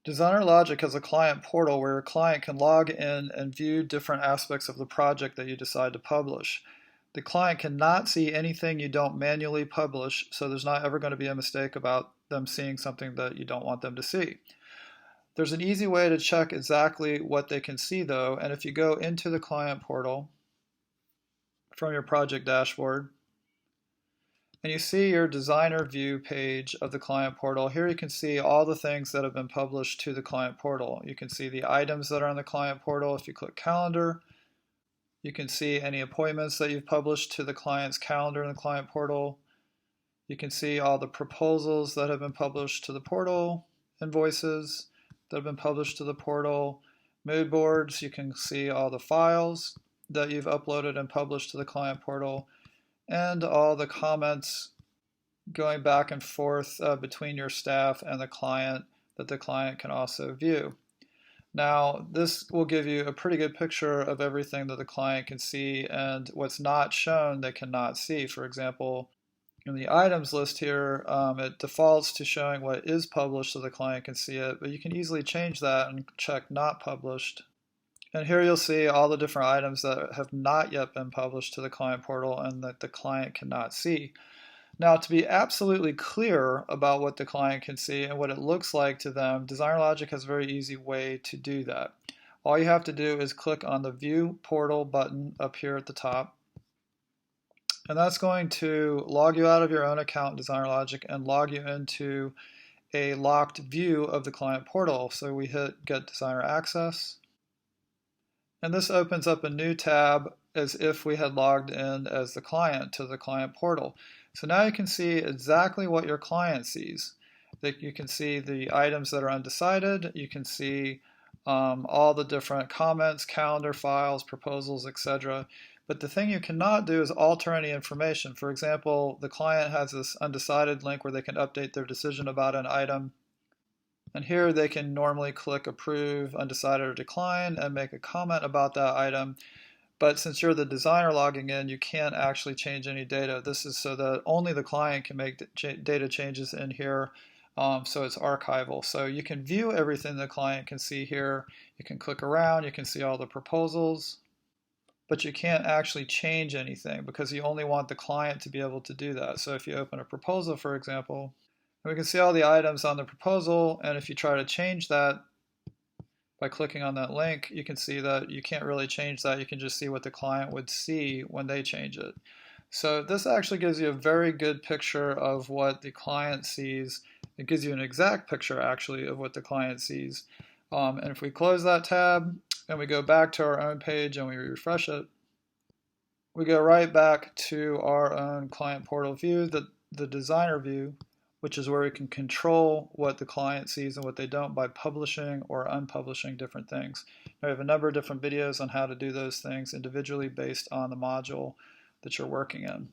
DesignerLogic has a client portal where a client can log in and view different aspects of the project that you decide to publish. The client cannot see anything you don't manually publish, so there's not ever going to be a mistake about them seeing something that you don't want them to see. There's an easy way to check exactly what they can see though, and if you go into the client portal from your project dashboard, and you see your designer view page of the client portal. Here you can see all the things that have been published to the client portal. You can see the items that are on the client portal. If you click calendar, you can see any appointments that you've published to the client's calendar in the client portal. You can see all the proposals that have been published to the portal, invoices that have been published to the portal, mood boards. You can see all the files that you've uploaded and published to the client portal, and all the comments going back and forth between your staff and the client that the client can also view. Now, this will give you a pretty good picture of everything that the client can see, and what's not shown they cannot see. For example, in the items list here, it defaults to showing what is published so the client can see it, but you can easily change that and check not published. And here you'll see all the different items that have not yet been published to the client portal and that the client cannot see. Now, to be absolutely clear about what the client can see and what it looks like to them, DesignerLogic has a very easy way to do that. All you have to do is click on the View Portal button up here at the top. And that's going to log you out of your own account in DesignerLogic and log you into a locked view of the client portal. So we hit Get Designer Access. And this opens up a new tab as if we had logged in as the client to the client portal. So now you can see exactly what your client sees. You can see the items that are undecided. You can see all the different comments, calendar files, proposals, etc. But the thing you cannot do is alter any information. For example, the client has this undecided link where they can update their decision about an item. And here they can normally click approve, undecided, or decline and make a comment about that item. But since you're the designer logging in, you can't actually change any data. This is so that only the client can make data changes in here, so it's archival. So you can view everything the client can see here. You can click around, you can see all the proposals, but you can't actually change anything because you only want the client to be able to do that. So if you open a proposal, for example, we can see all the items on the proposal, and if you try to change that by clicking on that link, you can see that you can't really change that. You can just see what the client would see when they change it. So this actually gives you a very good picture of what the client sees. It gives you an exact picture actually of what the client sees. And if we close that tab and we go back to our own page and we refresh it, we go right back to our own client portal view, the designer view, which is where we can control what the client sees and what they don't by publishing or unpublishing different things. Now, we have a number of different videos on how to do those things individually based on the module that you're working in.